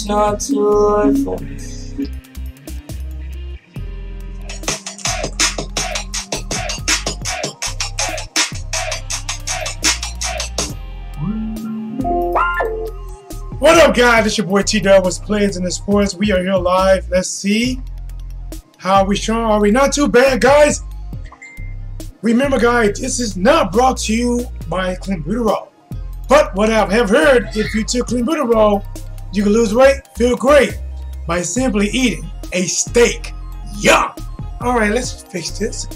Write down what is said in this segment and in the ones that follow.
not to life for me. What up, guys? It's your boy T-Dub with Plays in the Sports. We are here live. Let's see how we showing. Are we not too bad, guys? Remember, guys, this is not brought to you by clenbuterol. But what I have heard, if you took clenbuterol, you can lose weight, feel great by simply eating a steak. Yum! All right, let's fix this.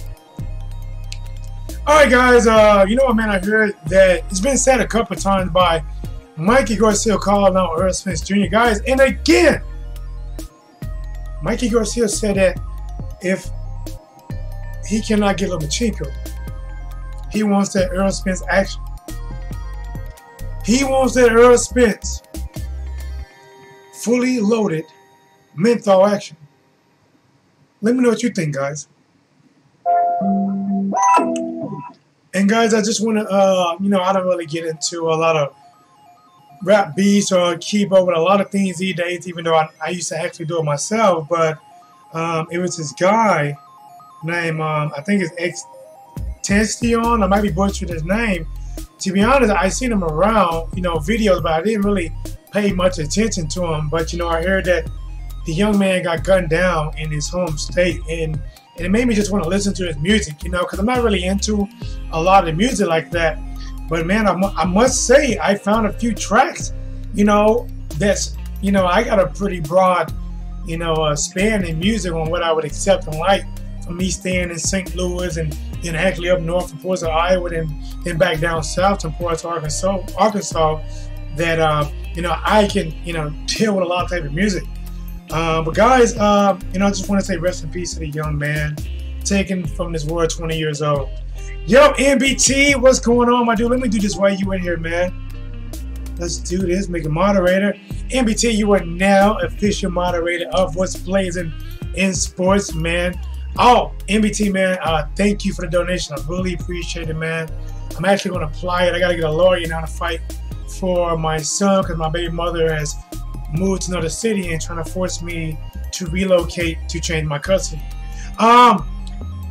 All right, guys. You know what, man? I heard that it's been said a couple of times by Mikey Garcia calling out Errol Spence Jr. Guys, and again, Mikey Garcia said that if he cannot get Lomachenko, he wants that Errol Spence action. He wants that Errol Spence fully loaded menthol action. Let me know what you think, guys. And guys, I just want to, you know, I don't really get into a lot of rap beats or keep up with a lot of things these days, even though I used to actually do it myself. But it was this guy named, I think it's X-Tension. I might be butchering his name. To be honest, I seen him around, you know, videos, but I didn't really pay much attention to him. But, you know, I heard that the young man got gunned down in his home state, and it made me just want to listen to his music, you know, because I'm not really into a lot of music like that. But man, I must say, I found a few tracks, you know, that's, you know, I got a pretty broad, you know, span in music on what I would accept and like, from me staying in St. Louis and then actually up north from Ports of Iowa and then back down south to Ports of Arkansas, that, you know, I can, you know, deal with a lot of type of music. But guys, you know, I just want to say rest in peace to the young man taken from this world 20 years old. Yo, NBT, what's going on, my dude? Let me do this while you in here, man. Let's do this. Make a moderator. NBT, you are now official moderator of What's Blazing in Sports, man. Oh, NBT, man, thank you for the donation. I really appreciate it, man. I'm actually going to apply it. I got to get a lawyer now to fight for my son because my baby mother has moved to another city and trying to force me to relocate to change my custody.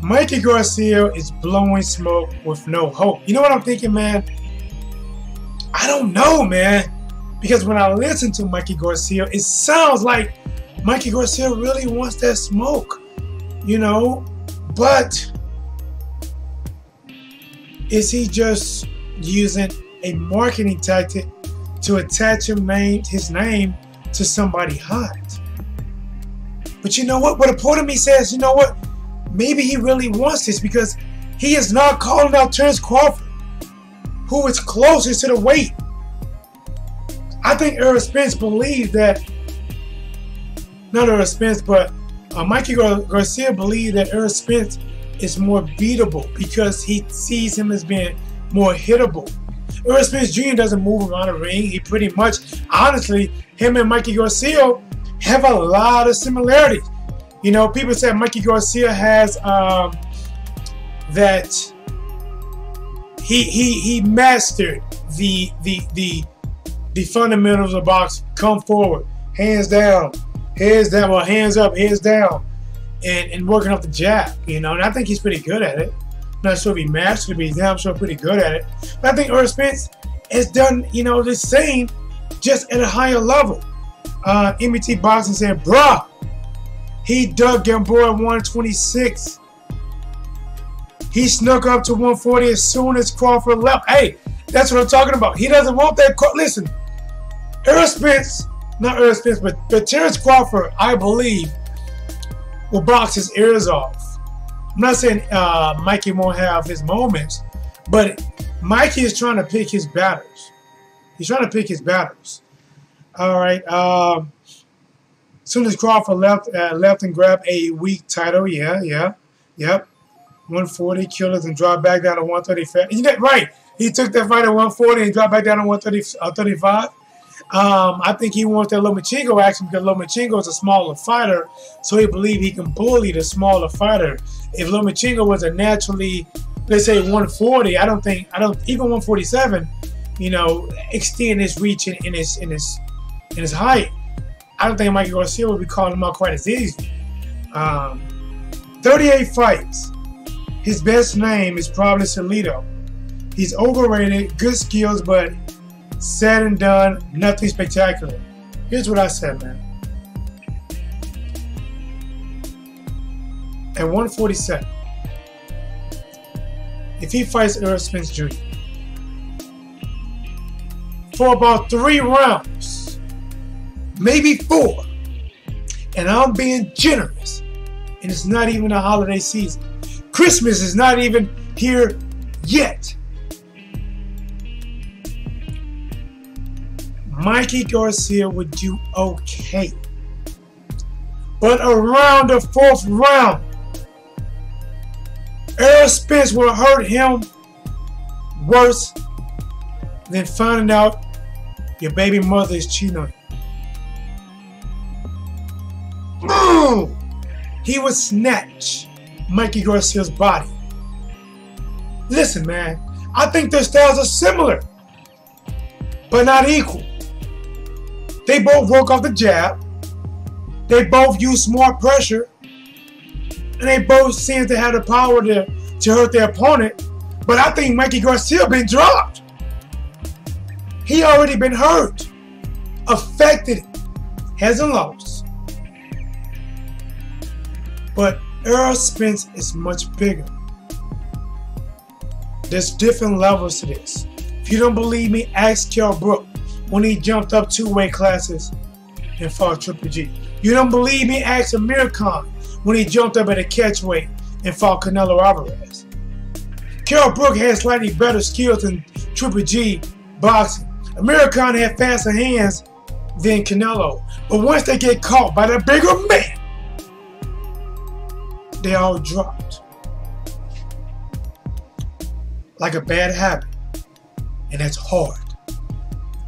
Mikey Garcia is blowing smoke with no hope. You know what I'm thinking, man? I don't know, man. Because when I listen to Mikey Garcia, it sounds like Mikey Garcia really wants that smoke. You know? But is he just using a marketing tactic to attach his name to somebody hot? But you know what? What a part of me says, you know what? Maybe he really wants this because he is not calling out Terrence Crawford, who is closest to the weight. I think Errol Spence believes that, not Errol Spence, but Mikey Garcia believes that Errol Spence is more beatable because he sees him as being more hittable. Errol Spence Jr. doesn't move around the ring. He pretty much, honestly, him and Mikey Garcia have a lot of similarities. You know, people say Mikey Garcia has that he mastered the fundamentals of boxing. Come forward, hands down, heads down, well, hands up, heads down, and working off the jab. You know, and I think he's pretty good at it. Not sure if he mastered it, but he's damn sure pretty good at it. But I think Errol Spence has done, you know, the same, just at a higher level. MBT Boxing said, bruh, he dug Gamboa at 126. He snuck up to 140 as soon as Crawford left. Hey, that's what I'm talking about. He doesn't want that. Listen, Errol Spence, not Errol Spence, but Terrence Crawford, I believe, will box his ears off. I'm not saying Mikey won't have his moments, but Mikey is trying to pick his battles. He's trying to pick his battles. All right. As soon as Crawford left and grabbed a weak title, yep. 140 killers and dropped back down to 135. You know, right? He took that fight at 140 and dropped back down to 135. I think he wants that Lomachenko action because Lomachenko is a smaller fighter, so he believes he can bully the smaller fighter. If Lomachenko was a naturally, let's say 140, I don't even 147, you know, extend his reach in his height. I don't think Mikey Garcia would be calling him out quite as easy. 38 fights. His best name is probably Solito. He's overrated, good skills, but said and done, nothing spectacular. Here's what I said, man. At 147, if he fights Errol Spence Jr. for about 3 rounds, maybe 4, and I'm being generous, and it's not even a holiday season. Christmas is not even here yet. Mikey Garcia would do okay. But around the 4th round, Errol Spence will hurt him worse than finding out your baby mother is cheating on you. Boom! He would snatch Mikey Garcia's body. Listen, man, I think their styles are similar, but not equal. They both work off the jab. They both use smart pressure. And they both seem to have the power to hurt their opponent. But I think Mikey Garcia been dropped. He already been hurt. Affected. Hasn't lost. But Errol Spence is much bigger. There's different levels to this. If you don't believe me, ask Kell Brook when he jumped up 2 weight classes and fought Triple G. You don't believe me, ask Amir Khan when he jumped up at a catchweight and fought Canelo Alvarez. Kell Brook had slightly better skills than Triple G boxing. Amir Khan had faster hands than Canelo. But once they get caught by the bigger man, they all dropped. Like a bad habit. And that's hard.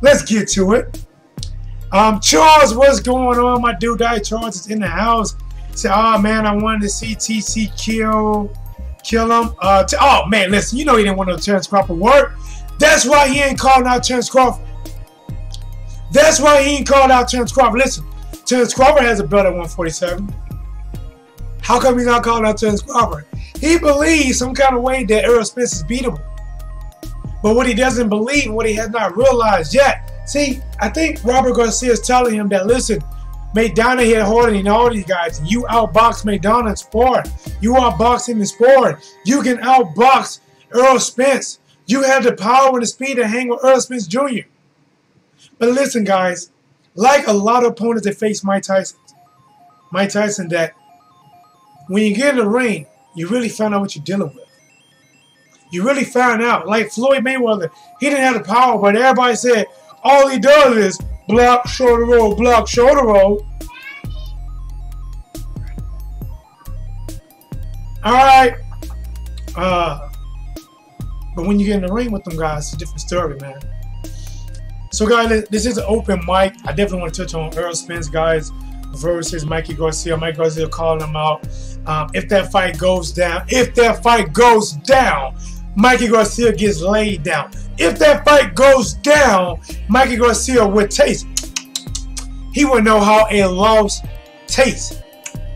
Let's get to it. Charles, what's going on? My dude, Charles is in the house. Said, oh man, I wanted to see TC kill him. Oh man, listen, you know he didn't want no Terrence Crawford work. That's why he ain't calling out Terrence Crawford. That's why he ain't called out Terrence Crawford. Listen, Terrence Crawford has a belt at 147. How come he's not calling out Terrence Crawford? He believes some kind of way that Errol Spence is beatable. But what he doesn't believe, what he has not realized yet. See, I think Robert Garcia is telling him that, listen, McDonough hit harder than all these guys. You outbox McDonough in sport. You outbox him in sport. You can outbox Errol Spence. You have the power and the speed to hang with Errol Spence Jr. But listen, guys, like a lot of opponents that face Mike Tyson, that when you get in the ring, you really find out what you're dealing with. You really found out. Like Floyd Mayweather, he didn't have the power, but everybody said all he does is block, shoulder roll, block, shoulder roll. All right. But when you get in the ring with them guys, it's a different story, man. So, guys, this is an open mic. I definitely want to touch on Errol Spence, guys, versus Mikey Garcia. Mikey Garcia calling him out. If that fight goes down, Mikey Garcia gets laid down. If that fight goes down, Mikey Garcia would taste. He would know how a loss tastes.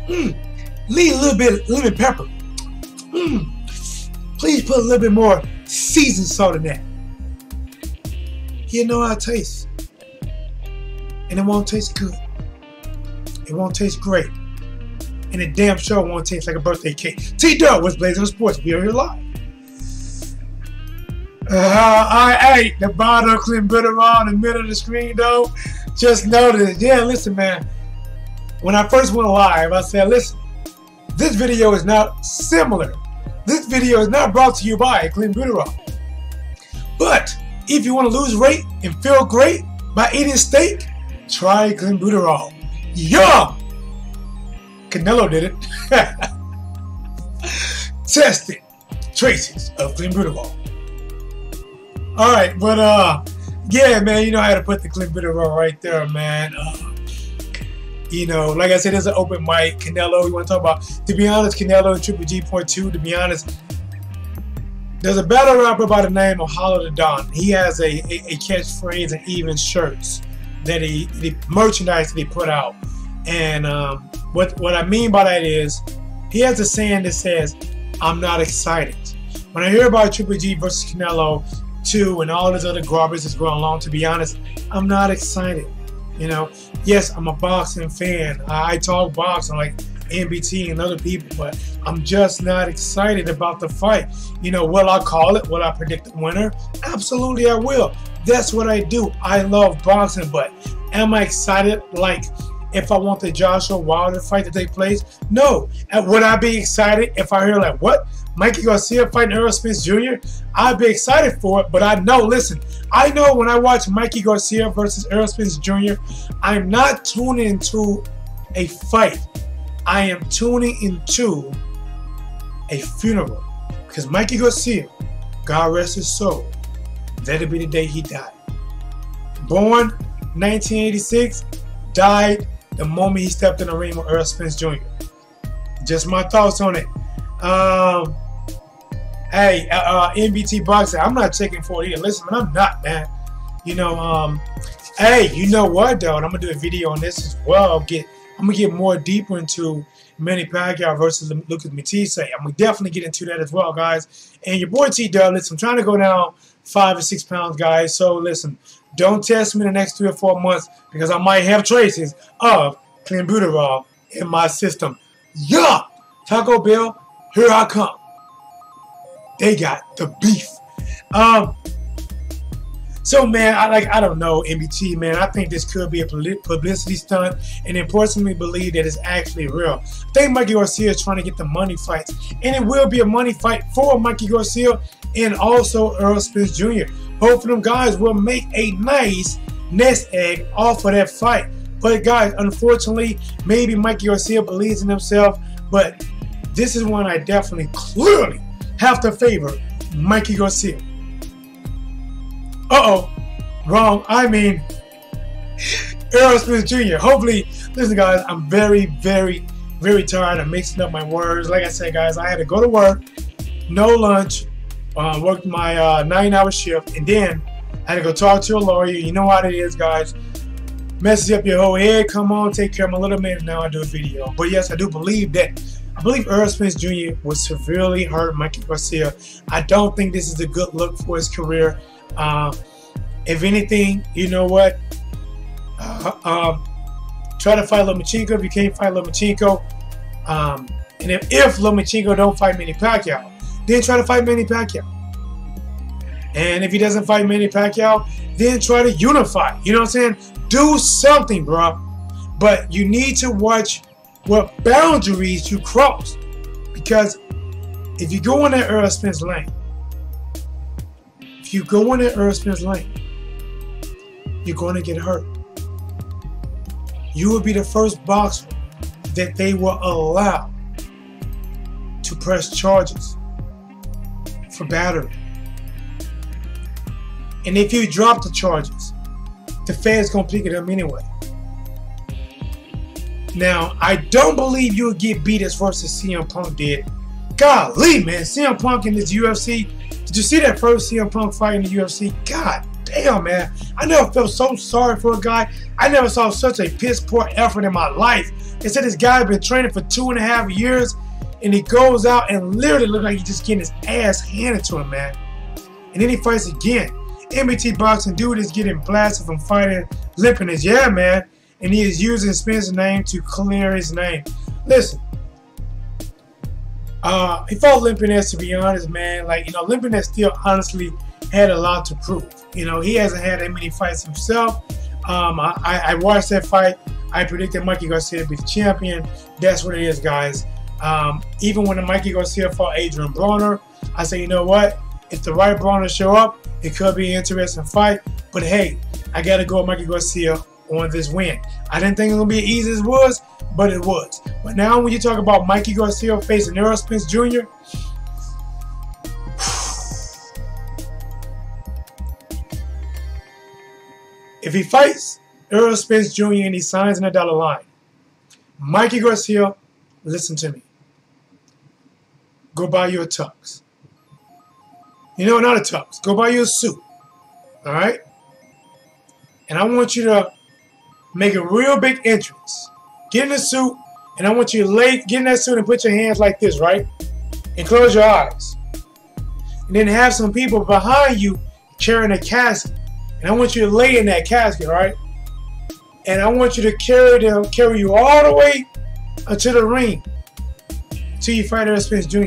Leave a little bit pepper. Please put a little bit more seasoned salt in that. He'll know how it tastes. And it won't taste good. It won't taste great. And it damn sure won't taste like a birthday cake. T-Dub, what's Blazing Sports? We are here live. I ate the bottle clenbuterol in the middle of the screen, though. Just noticed. Yeah, listen, man. When I first went live, I said, listen, this video is not similar. This video is not brought to you by clenbuterol. But if you want to lose weight and feel great by eating steak, try clenbuterol. Yum! Canelo did it. Tested traces of clenbuterol. All right, but yeah, man, you know I had to put the clenbuterol right there, man. You know, like I said, there's an open mic. Canelo, we want to talk about. To be honest, Canelo and Triple G Part 2. To be honest, there's a battle rapper by the name of Hollow the Don. He has a catchphrase and even shirts that the merchandise that he put out. And what I mean by that is, he has a saying that says, "I'm not excited." When I hear about Triple G versus Canelo 2 and all this other garbage that's going along, to be honest, I'm not excited. You know, yes, I'm a boxing fan. I talk boxing like NBT and other people, but I'm just not excited about the fight. You know, will I call it? Will I predict the winner? Absolutely, I will. That's what I do. I love boxing, but am I excited like if I want the Joshua Wilder fight to take place? No. And would I be excited if I hear like, what? Mikey Garcia fighting Errol Spence Jr.? I'd be excited for it, but I know, listen, I know when I watch Mikey Garcia versus Errol Spence Jr., I'm not tuning into a fight. I am tuning into a funeral. Because Mikey Garcia, God rest his soul, that'll be the day he died. Born 1986, died the moment he stepped in the ring with Errol Spence Jr. Just my thoughts on it. Hey, NBT Boxing, I'm not checking for it either. Listen, man, I'm not, man. You know, hey, you know what, though? And I'm going to do a video on this as well. I'm going to get more deeper into Manny Pacquiao versus Lucas Matisse. I'm going to definitely get into that as well, guys. And your boy T-Dub, listen, I'm trying to go down 5 or 6 pounds, guys. So, listen, don't test me in the next 3 or 4 months because I might have traces of clenbuterol in my system. Yeah! Taco Bell, here I come. They got the beef. So, man, I don't know, NBT, man. I think this could be a publicity stunt, and then personally believe that it's actually real. I think Mikey Garcia is trying to get the money fights, and it will be a money fight for Mikey Garcia and also Errol Spence Jr. Both of them guys will make a nice nest egg off of that fight. But, guys, unfortunately, maybe Mikey Garcia believes in himself, but this is one I definitely, clearly have to favor Mikey Garcia. Uh-oh. Wrong. I mean, Errol Spence Jr. Hopefully, listen, guys, I'm very, very, very tired of mixing up my words. Like I said, guys, I had to go to work, no lunch, worked my 9-hour shift, and then I had to go talk to a lawyer. You know how it is, guys. Messes up your whole head. Come on, take care of my little man. Now I do a video. But yes, I do believe that. I believe Errol Spence Jr. was severely hurt Mikey Garcia. I don't think this is a good look for his career. If anything, you know what? Try to fight Lomachenko if you can't fight Lomachenko. And if Lomachenko don't fight Manny Pacquiao, then try to fight Manny Pacquiao. And if he doesn't fight Manny Pacquiao, then try to unify. You know what I'm saying? Do something, bro. But you need to watch what boundaries you cross. Because if you go in that Errol Spence lane, you're going in Errol Spence lane, you're going to get hurt. You will be the first boxer that they will allow to press charges for battery. And if you drop the charges, the feds going to pick it up anyway. Now, I don't believe you'll get beat as versus CM Punk did. Golly, man, CM Punk in this UFC. Did you see that first CM Punk fight in the UFC? God damn, man. I never felt so sorry for a guy. I never saw such a piss poor effort in my life. They said this guy had been training for 2.5 years, and he goes out and literally looks like he's just getting his ass handed to him, man. And then he fights again. MBT Boxing dude is getting blasted from fighting Limpiness. Yeah, man. And he is using Spence's name to clear his name. Listen. He fought Limpiness, to be honest, man. Like, you know, Limpiness still honestly had a lot to prove. You know, he hasn't had that many fights himself. I watched that fight. I predicted Mikey Garcia to be the champion. That's what it is, guys. Even when Mikey Garcia fought Adrian Broner, I said, you know what? If the right Broner show up, it could be an interesting fight. But hey, I got to go with Mikey Garcia on this win. I didn't think it was going to be as easy as it was, but it was. But now when you talk about Mikey Garcia facing Errol Spence Jr., if he fights Errol Spence Jr. and he signs in the dollar line, Mikey Garcia, listen to me. Go buy you a tux. You know, not a tux. Go buy you a suit. All right? And I want you to make a real big entrance. Get in the suit, and I want you to get in that suit and put your hands like this, right? And close your eyes. And then have some people behind you carrying a casket. And I want you to lay in that casket, right? And I want you to carry you all the way to the ring until you fight Errol Spence Jr.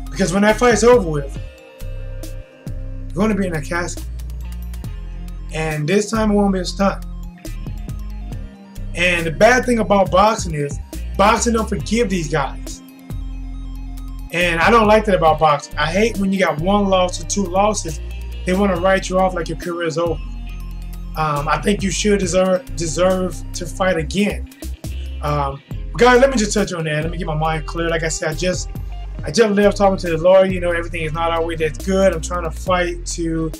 Because when that fight's over with, you're going to be in that casket. And this time it won't be a stunt. And the bad thing about boxing is, boxing don't forgive these guys. And I don't like that about boxing. I hate when you got 1 loss or 2 losses, they want to write you off like your career is over. I think you should deserve to fight again. Guys, let me just touch on that. Let me get my mind clear. Like I said, I just left talking to the lawyer. You know, everything is not always that good. I'm trying to fight to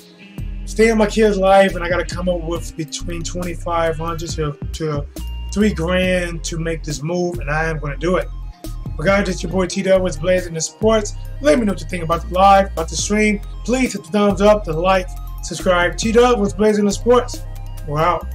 stay in my kid's life, and I got to come up with between $2,500 to $3 grand to make this move, and I am going to do it. But guys, it's your boy T-Dub with Blazing the Sports. Let me know what you think about the live, about the stream. Please hit the thumbs up, the like, subscribe. T-Dub with Blazing the Sports. We're out.